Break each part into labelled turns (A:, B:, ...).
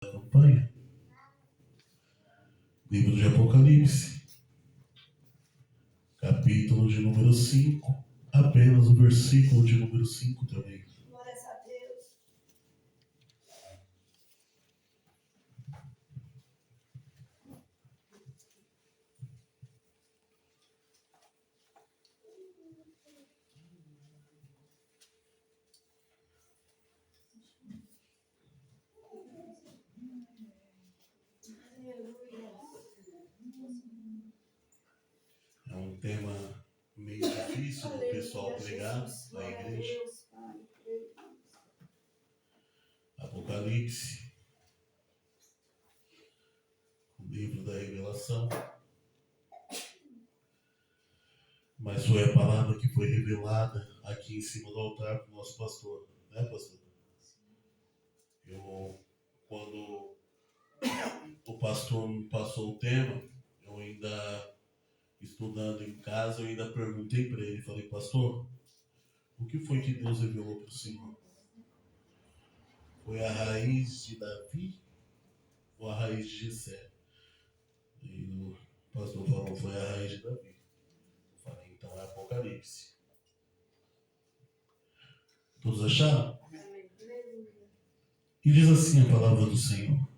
A: Campanha, livro de Apocalipse, capítulo de número 5, apenas o versículo de número 5 também.
B: Glória a Deus.
A: É um tema meio difícil do pessoal pregar na igreja. Apocalipse, o livro da revelação. Mas foi a palavra que foi revelada aqui em cima do altar para o nosso pastor, né, pastor? Quando o pastor me passou o tema, eu ainda estudando em casa, eu ainda perguntei para ele, falei, pastor, o que foi que Deus revelou para o Senhor? Foi a raiz de Davi ou a raiz de Jessé? E o pastor falou, foi a raiz de Davi. Eu falei, então é Apocalipse. Todos acharam? E diz assim a palavra do Senhor.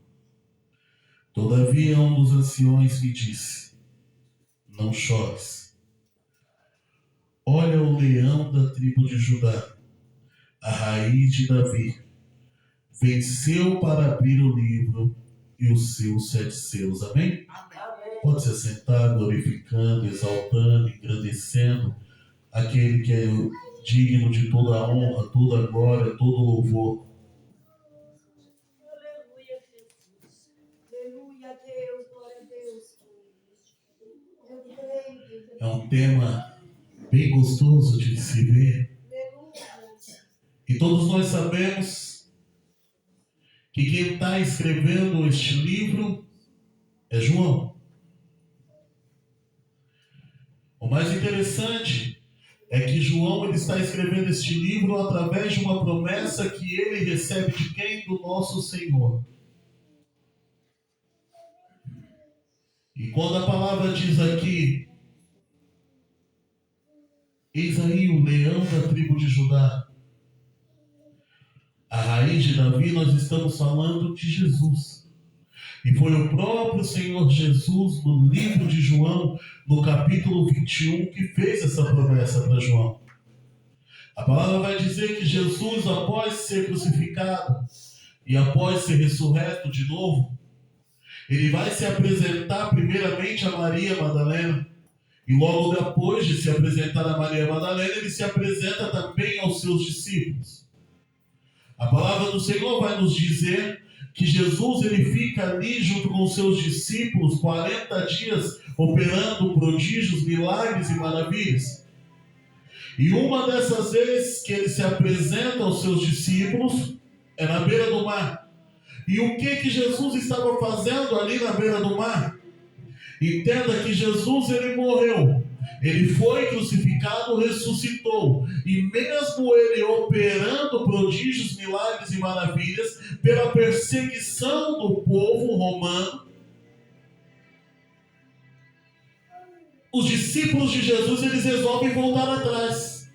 A: Todavia um dos anciões me disse, não chores. Olha o leão da tribo de Judá, a raiz de Davi, venceu para abrir o livro e os seus 7 selos. Amém?
B: Amém.
A: Pode se sentar glorificando, exaltando, engrandecendo aquele que é digno de toda a honra, toda a glória, todo o louvor.
B: Aleluia, Jesus. Aleluia, Deus. Glória a Deus. Eu creio, Deus.
A: É um tema bem gostoso de se ver.
B: Aleluia.
A: E todos nós sabemos que quem está escrevendo este livro é João. O mais interessante é que João ele está escrevendo este livro através de uma promessa que ele recebe de quem? Do nosso Senhor. E quando a palavra diz aqui, eis aí o leão da tribo de Judá, a raiz de Davi, nós estamos falando de Jesus. E foi o próprio Senhor Jesus, no livro de João, no capítulo 21, que fez essa promessa para João. A palavra vai dizer que Jesus, após ser crucificado e após ser ressurreto de novo, ele vai se apresentar primeiramente a Maria Madalena. E logo depois de se apresentar a Maria Madalena, ele se apresenta também aos seus discípulos. A palavra do Senhor vai nos dizer que Jesus ele fica ali junto com os seus discípulos 40 dias operando prodígios, milagres e maravilhas. E uma dessas vezes que ele se apresenta aos seus discípulos é na beira do mar. E o que Jesus estava fazendo ali na beira do mar? Entenda que Jesus ele morreu. Ele foi crucificado, ressuscitou. E mesmo ele operando prodígios, milagres e maravilhas, pela perseguição do povo romano, os discípulos de Jesus eles resolvem voltar atrás.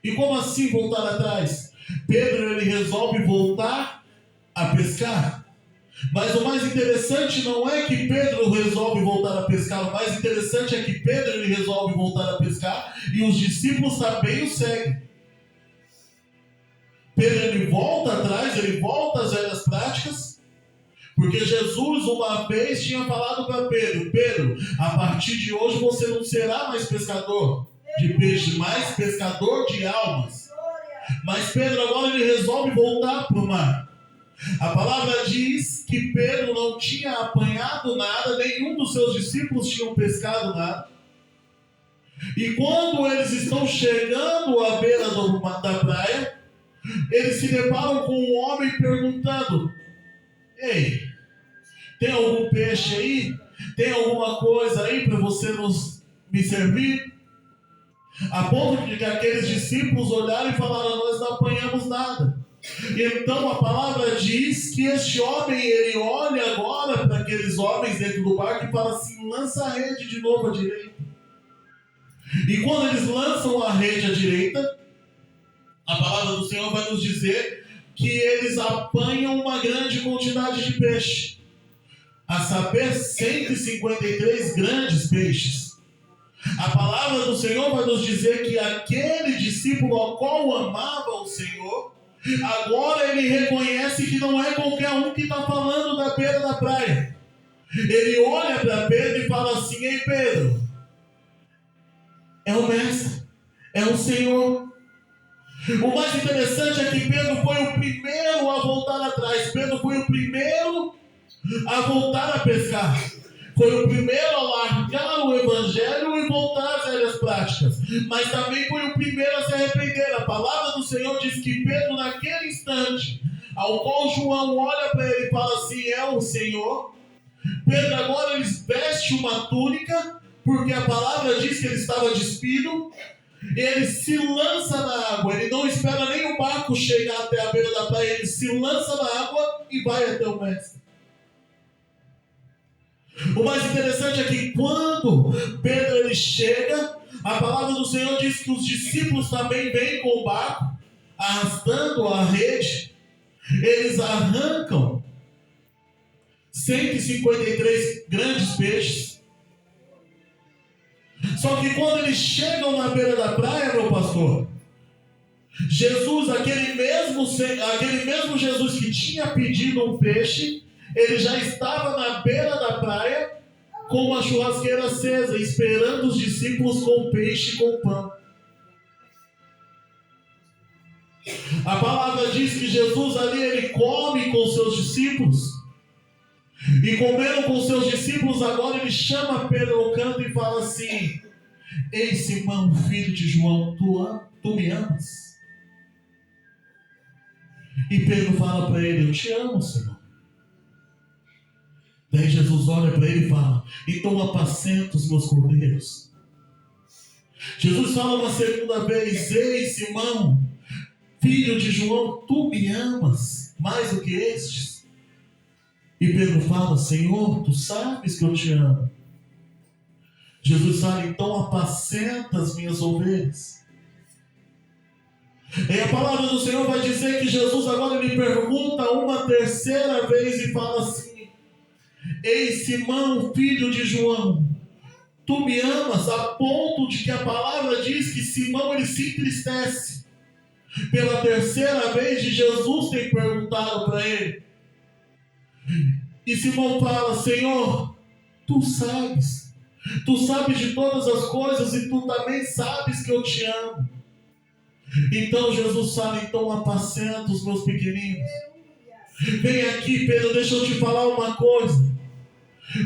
A: E como assim voltar atrás? Pedro ele resolve voltar a pescar. Mas o mais interessante não é que Pedro resolve voltar a pescar, o mais interessante é que Pedro ele resolve voltar a pescar e os discípulos também o seguem. Pedro ele volta atrás, ele volta às velhas práticas, porque Jesus uma vez tinha falado para Pedro, Pedro, a partir de hoje você não será mais pescador de peixe, mais pescador de almas. Mas Pedro agora ele resolve voltar para o mar. A palavra diz que Pedro não tinha apanhado nada, nenhum dos seus discípulos tinham pescado nada. E quando eles estão chegando à beira da praia, eles se deparam com um homem perguntando, ei, tem algum peixe aí? Tem alguma coisa aí para você me servir? A ponto de que aqueles discípulos olharam e falaram, nós não apanhamos nada. Então a palavra diz que este homem, ele olha agora para aqueles homens dentro do barco e fala assim: lança a rede de novo à direita. E quando eles lançam a rede à direita, a palavra do Senhor vai nos dizer que eles apanham uma grande quantidade de peixe, a saber, 153 grandes peixes. A palavra do Senhor vai nos dizer que aquele discípulo ao qual amava o Senhor, agora ele reconhece que não é qualquer um que está falando da beira da praia. Ele olha para Pedro e fala assim: ei Pedro, é o Mestre, é o Senhor. O mais interessante é que Pedro foi o primeiro a voltar atrás. Pedro foi o primeiro a voltar a pescar. Foi o primeiro a largar o evangelho e voltar às velhas práticas. Mas também foi o primeiro a se arrepender. A palavra do Senhor diz que Pedro, naquele instante, ao qual João olha para ele e fala assim: é o Senhor. Pedro agora ele veste uma túnica, porque a palavra diz que ele estava despido. Ele se lança na água, ele não espera nem o barco chegar até a beira da praia, ele se lança na água e vai até o Mestre. O mais interessante é que quando Pedro ele chega, a palavra do Senhor diz que os discípulos também vêm com o barco, arrastando a rede. Eles arrancam 153 grandes peixes. Só que quando eles chegam na beira da praia, meu pastor, Jesus, aquele mesmo Jesus que tinha pedido um peixe, ele já estava na beira da praia com uma churrasqueira acesa, esperando os discípulos com peixe e com pão. A palavra diz que Jesus ali, ele come com seus discípulos. E comendo com seus discípulos, agora ele chama Pedro ao canto e fala assim: ei Simão, filho de João, tu me amas? E Pedro fala para ele: eu te amo, Senhor. Daí Jesus olha para ele e fala: então apacenta os meus cordeiros. Jesus fala uma segunda vez: ei Simão, filho de João, tu me amas mais do que estes? E Pedro fala: Senhor, tu sabes que eu te amo. Jesus fala: então apacenta as minhas ovelhas. E a palavra do Senhor vai dizer que Jesus agora lhe pergunta uma terceira vez e fala assim: ei Simão, filho de João, tu me amas? A ponto de que a palavra diz que Simão ele se entristece pela terceira vez de Jesus ter perguntado para ele. E Simão fala: Senhor, tu sabes de todas as coisas e tu também sabes que eu te amo. Então Jesus fala: então apacenta os meus pequeninos. Vem aqui, Pedro, deixa eu te falar uma coisa.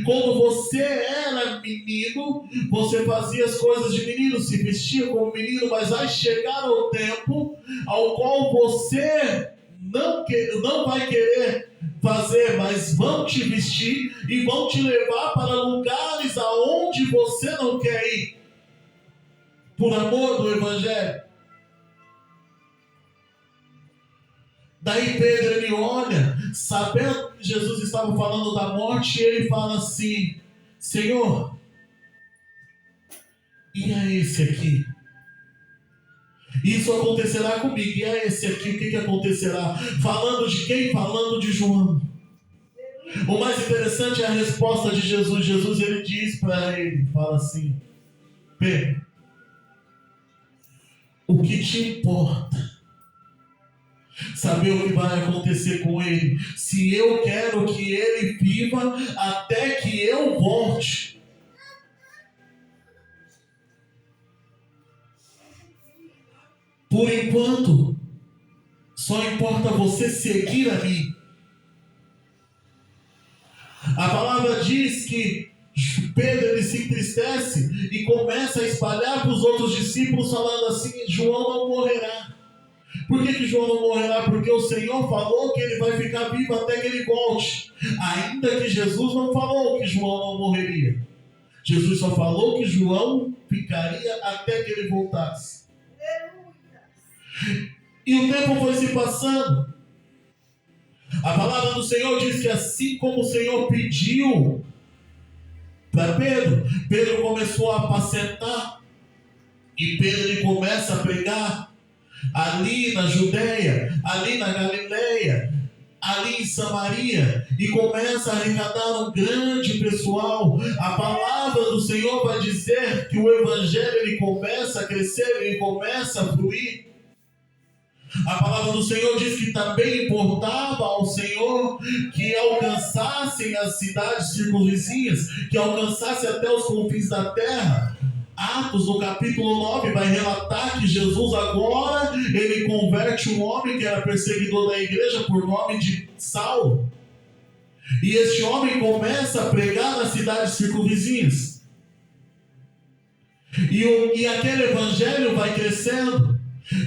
A: Quando você era menino, você fazia as coisas de menino, se vestia como menino, mas vai chegar o tempo ao qual você não vai querer fazer, mas vão te vestir e vão te levar para lugares aonde você não quer ir, por amor do Evangelho. Daí Pedro ele olha, sabendo que Jesus estava falando da morte, e ele fala assim: Senhor, e a esse aqui? Isso acontecerá comigo. E a esse aqui, o que acontecerá? Falando de quem? Falando de João. O mais interessante é a resposta de Jesus. Jesus ele diz para ele, fala assim: Pedro, o que te importa saber o que vai acontecer com ele, se eu quero que ele viva até que eu volte? Por enquanto, só importa você seguir a mim. A palavra diz que Pedro ele se entristece e começa a espalhar para os outros discípulos, falando assim: João não morrerá. Por que João não morrerá? Porque o Senhor falou que ele vai ficar vivo até que ele volte. Ainda que Jesus não falou que João não morreria. Jesus só falou que João ficaria até que ele voltasse. E o tempo foi se passando. A palavra do Senhor diz que assim como o Senhor pediu para Pedro, Pedro começou a apacentar. E Pedro ele começa a pregar ali na Judéia, ali na Galileia, ali em Samaria, e começa a arrecadar um grande pessoal. A palavra do Senhor vai dizer que o evangelho ele começa a crescer, ele começa a fluir. A palavra do Senhor diz que também importava ao Senhor que alcançassem as cidades circunvizinhas, que alcançassem até os confins da terra. Atos, no capítulo 9, vai relatar que Jesus agora, ele converte um homem que era perseguidor da igreja por nome de Saulo. E este homem começa a pregar nas cidades circunvizinhas. E aquele evangelho vai crescendo.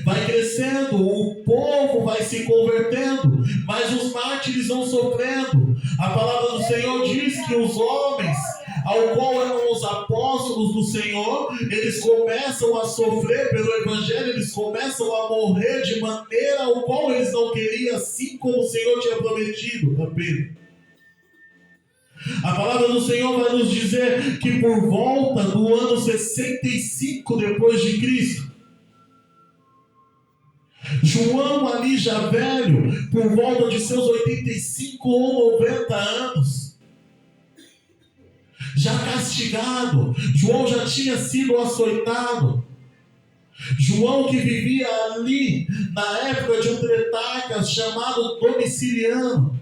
A: Vai crescendo, o povo vai se convertendo, mas os mártires vão sofrendo. A palavra do Senhor diz que os homens, ao qual eram os apóstolos do Senhor, eles começam a sofrer pelo evangelho, eles começam a morrer de maneira ao qual eles não queriam, assim como o Senhor tinha prometido a Pedro. A palavra do Senhor vai nos dizer que por volta do ano 65 depois de Cristo, João ali já velho, por volta de seus 85 ou 90 anos, já castigado, João já tinha sido açoitado. João que vivia ali na época de um tretarca chamado Domiciliano.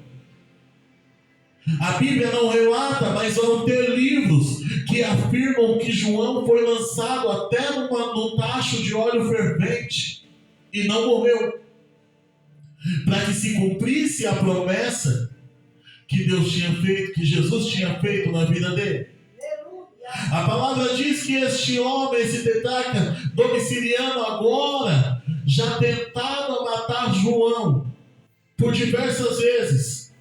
A: A Bíblia não relata, mas vão ter livros que afirmam que João foi lançado até num tacho de óleo fervente e não morreu, para que se cumprisse a promessa que Deus tinha feito, que Jesus tinha feito na vida dele. A palavra diz que este homem, esse tetrarca Domiciliano, agora já tentava matar João por diversas vezes.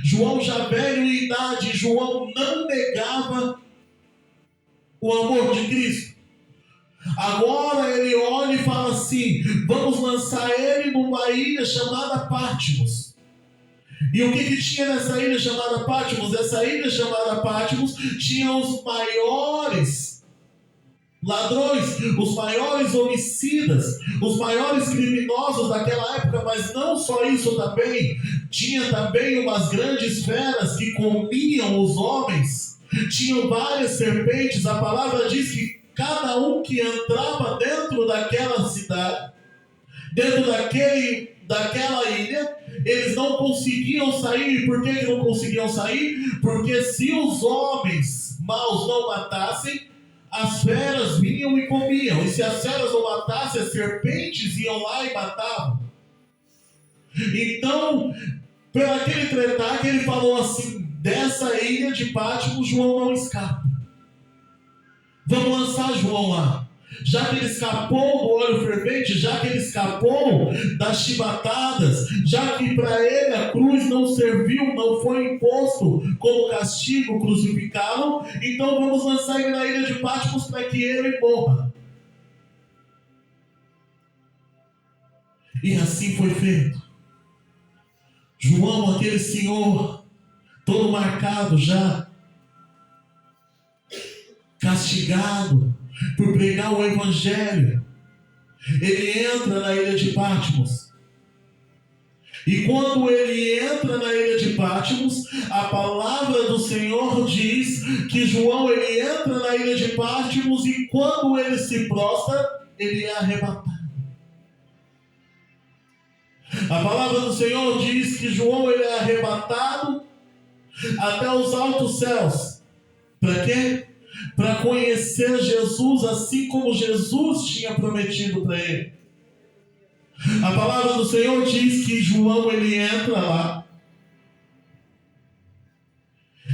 A: João já velho em idade, João não negava o amor de Cristo. Agora ele olha e fala assim: vamos lançar ele numa ilha chamada Patmos. E o que tinha nessa ilha chamada Patmos? Essa ilha chamada Patmos tinha os maiores ladrões, os maiores homicidas, os maiores criminosos daquela época. Mas não só isso também, tinha também umas grandes feras que comiam os homens, tinham várias serpentes. A palavra diz que cada um que entrava dentro daquela cidade, dentro daquela ilha, eles não conseguiam sair. Por que não conseguiam sair? Porque se os homens maus não matassem, as feras vinham e comiam. E se as feras não matassem, as serpentes iam lá e matavam. Então, pelo aquele tretar, ele falou assim: dessa ilha de Patmos, João não escapa. Vamos lançar João lá. Já que ele escapou do óleo fervente, já que ele escapou das chibatadas, já que para ele a cruz não serviu, não foi imposto como castigo crucificá-lo, então vamos lançar ele na ilha de Patmos para que ele morra. E assim foi feito. João, aquele senhor, todo marcado já, castigado por pregar o evangelho, ele entra na ilha de Patmos. E quando ele entra na ilha de Patmos, a palavra do Senhor diz que João ele entra na ilha de Patmos e quando ele se prostra, ele é arrebatado. A palavra do Senhor diz que João ele é arrebatado até os altos céus. Para quê? Para conhecer Jesus assim como Jesus tinha prometido para ele. A palavra do Senhor diz que João ele entra lá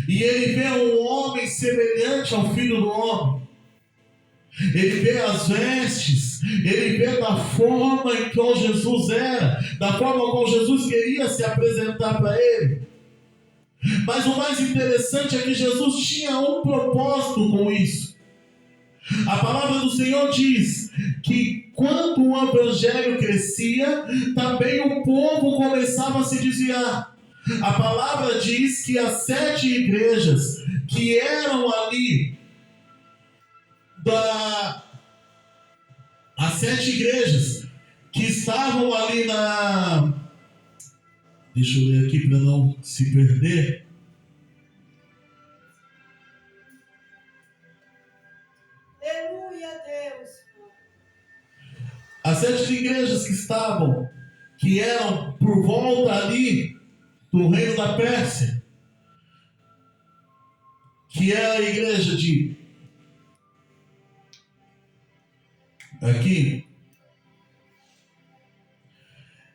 A: e ele vê um homem semelhante ao Filho do Homem. Ele vê as vestes, ele vê da forma em que Jesus era, da forma como Jesus queria se apresentar para ele. Mas o mais interessante é que Jesus tinha um propósito com isso. A palavra do Senhor diz que enquanto o evangelho crescia, também o povo começava a se desviar. A palavra diz que as 7 igrejas que eram ali, as 7 igrejas que estavam ali deixa eu ler aqui para não se perder.
B: Aleluia, Deus.
A: As 7 igrejas que eram por volta ali do reino da Pérsia, que é a igreja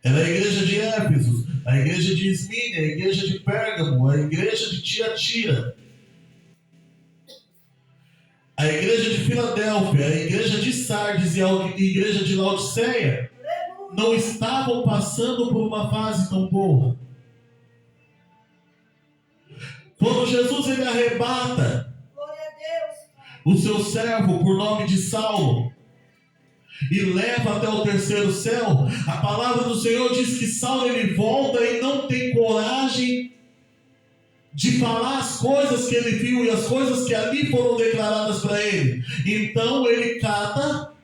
A: era a igreja de Éfeso, a igreja de Esmínia, a igreja de Pérgamo, a igreja de Tiatira, a igreja de Filadélfia, a igreja de Sardes e a igreja de Laodiceia não estavam passando por uma fase tão boa. Quando Jesus ele arrebata o seu servo por nome de Saulo e leva até o 3º céu, a palavra do Senhor diz que Saulo ele volta e não tem coragem de falar as coisas que ele viu e as coisas que ali foram declaradas para ele. Então ele cata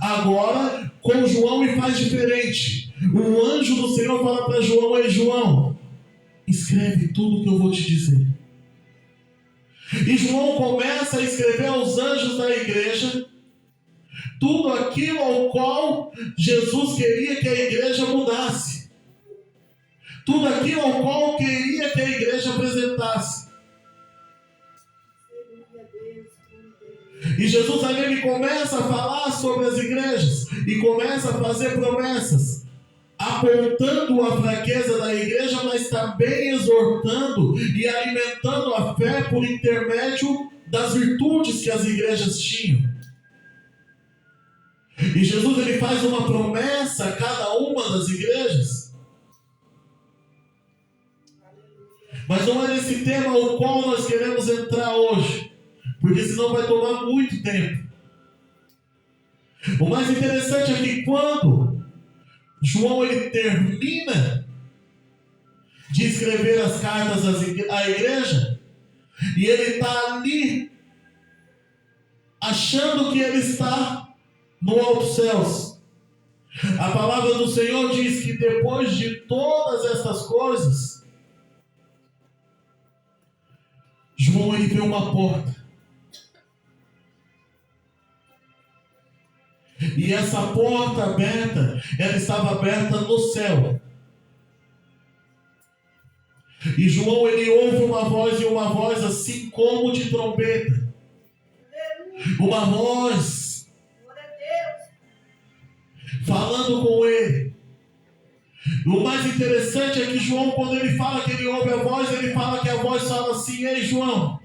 A: agora com João e faz diferente. O anjo do Senhor fala para João: ei João, escreve tudo o que eu vou te dizer. E João começa a escrever aos anjos da igreja tudo aquilo ao qual Jesus queria que a igreja mudasse, tudo aquilo ao qual queria que a igreja apresentasse. E Jesus ali ele começa a falar sobre as igrejas e começa a fazer promessas, apontando a fraqueza da igreja, mas também exortando e alimentando a fé por intermédio das virtudes que as igrejas tinham. E Jesus ele faz uma promessa a cada uma das igrejas. Mas não é nesse tema ao qual nós queremos entrar hoje, porque senão vai tomar muito tempo. O mais interessante é que quando João ele termina de escrever as cartas à igreja, e ele está ali achando que ele está no alto céus. A palavra do Senhor diz que depois de todas essas coisas, João ele vê uma porta. E essa porta aberta, ela estava aberta no céu. E João ele ouve uma voz assim como de trombeta. Uma voz falando com ele. O mais interessante é que João, quando ele fala que ele ouve a voz, ele fala que a voz fala assim: ei João,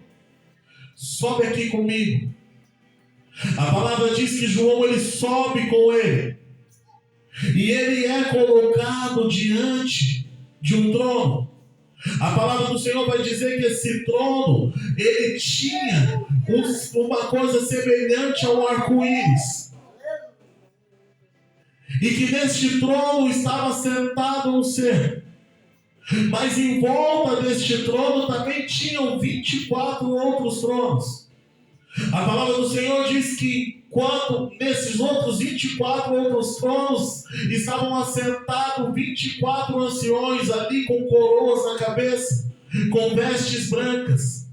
A: sobe aqui comigo. A palavra diz que João ele sobe com ele, e ele é colocado diante de um trono. A palavra do Senhor vai dizer que esse trono ele tinha uma coisa semelhante ao arco-íris, e que neste trono estava sentado um ser, mas em volta deste trono também tinham 24 outros tronos. A palavra do Senhor diz que enquanto nesses outros 24 outros tronos estavam assentados 24 anciões ali com coroas na cabeça, com vestes brancas,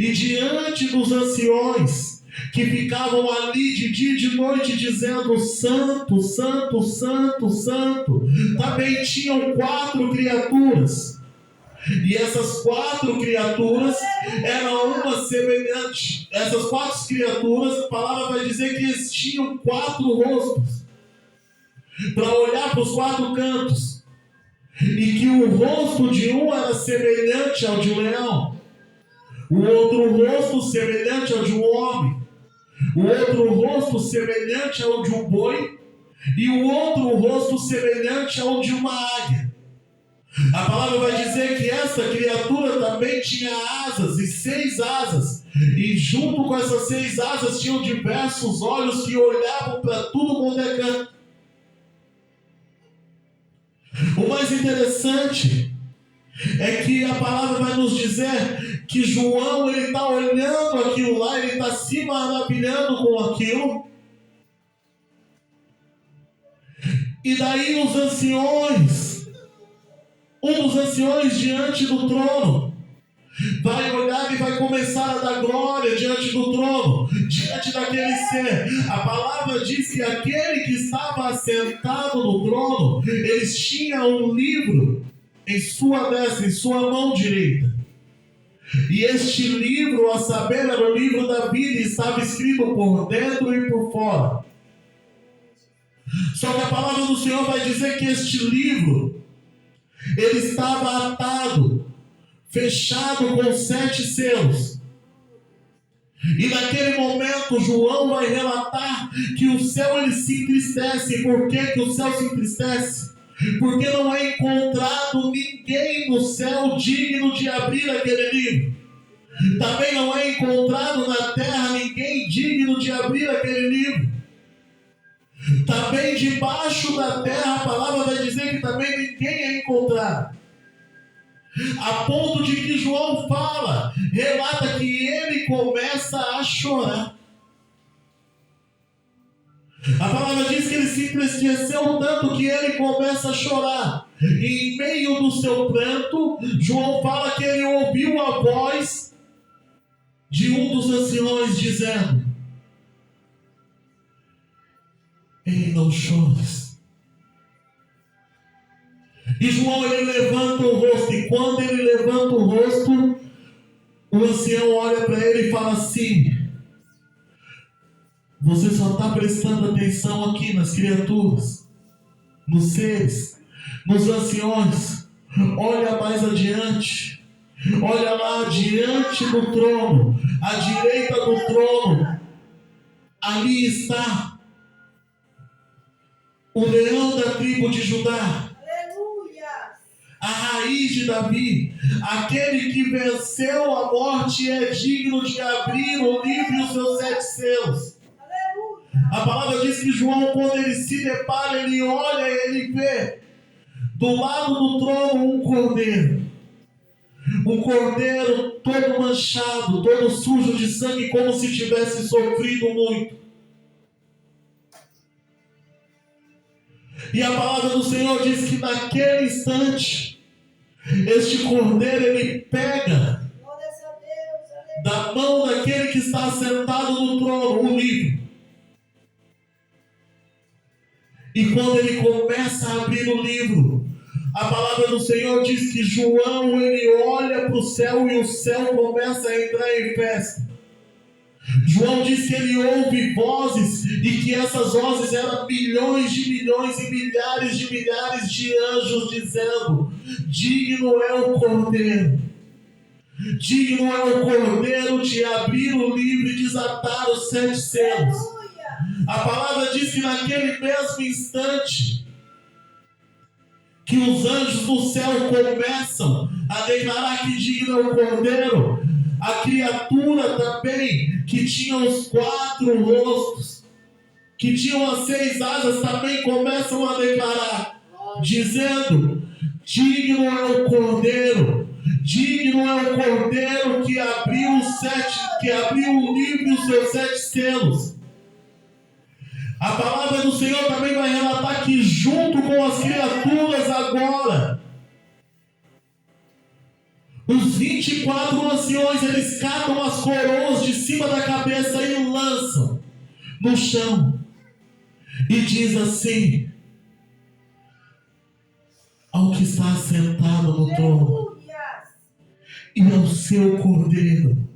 A: e diante dos anciões que ficavam ali de dia e de noite dizendo: Santo, Santo, Santo, Santo, também tinham 4 criaturas. E essas 4 criaturas eram uma semelhante. Essas 4 criaturas, a palavra vai dizer que eles tinham 4 rostos para olhar para os 4 cantos, e que o rosto de um era semelhante ao de um leão, o outro rosto semelhante ao de um homem, o outro rosto semelhante ao de um boi, e o outro rosto semelhante ao de uma águia. A palavra vai dizer que essa criatura também tinha asas, e 6 asas E junto com essas 6 asas tinham diversos olhos que olhavam para tudo quanto é canto. O mais interessante é que a palavra vai nos dizer que João, ele está olhando aquilo lá, ele está se maravilhando com aquilo. E daí os anciões, um dos anciões diante do trono, vai olhar e vai começar a dar glória diante do trono, diante daquele ser. A palavra diz que aquele que estava assentado no trono, eles tinham um livro em sua destra, em sua mão direita. E este livro, a saber, era o livro da vida e estava escrito por dentro e por fora. Só que a palavra do Senhor vai dizer que este livro, ele estava atado, fechado com 7 selos. E naquele momento João vai relatar que o céu ele se entristece. Por que o céu se entristece? Porque não é encontrado ninguém no céu digno de abrir aquele livro. Também não é encontrado na terra ninguém digno de abrir aquele livro. Também debaixo da terra a palavra vai dizer que também ninguém é encontrado. A ponto de que João fala, relata que ele começa a chorar. A palavra diz que ele se entristeceu tanto que ele começa a chorar. E em meio do seu pranto, João fala que ele ouviu a voz de um dos anciões dizendo: ei, não chores. E João ele levanta o rosto, e quando ele levanta o rosto, o ancião olha para ele e fala assim: você só está prestando atenção aqui nas criaturas, nos seres, nos anciões. Olha mais adiante, olha lá diante do trono, à direita do trono, ali está o leão da tribo de Judá, a raiz de Davi, aquele que venceu a morte, é digno de abrir o livro e os seus 7 selos. A palavra diz que João, quando ele se depara, ele olha e ele vê do lado do trono um cordeiro todo manchado, todo sujo de sangue, como se tivesse sofrido muito. E a palavra do Senhor diz que naquele instante, este cordeiro ele pega da mão daquele que está sentado no trono o livro. E quando ele começa a abrir o livro, a palavra do Senhor diz que João ele olha para o céu e o céu começa a entrar em festa. João diz que ele ouve vozes e que essas vozes eram milhões e milhares de anjos dizendo: digno é o Cordeiro. Digno é o Cordeiro de abrir o livro e desatar os 7 selos. A palavra diz que naquele mesmo instante que os anjos do céu começam a declarar que digno é o Cordeiro, a criatura também, que tinha os 4 rostos, que tinham as 6 asas, também começam a declarar, dizendo: digno é o Cordeiro, digno é o Cordeiro que abriu o livro e os seus 7 selos. A palavra do Senhor também vai relatar que junto com as criaturas agora, os 24 anciões, eles catam as coroas de cima da cabeça e lançam no chão. E diz assim: ao que está sentado no trono e ao seu Cordeiro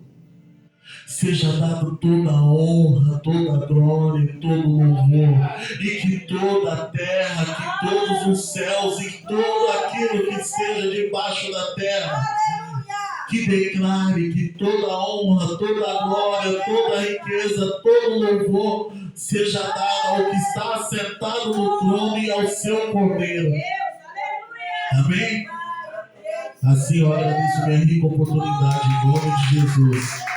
A: seja dado toda a honra, toda a glória e todo o louvor, e que toda a terra, que todos os céus e tudo aquilo que esteja debaixo da terra, que declare que toda a honra, toda a glória, toda a riqueza, todo o louvor seja dado ao que está sentado no trono e ao seu Cordeiro. Amém? Assim, olha, isso é uma rica oportunidade em nome de Jesus.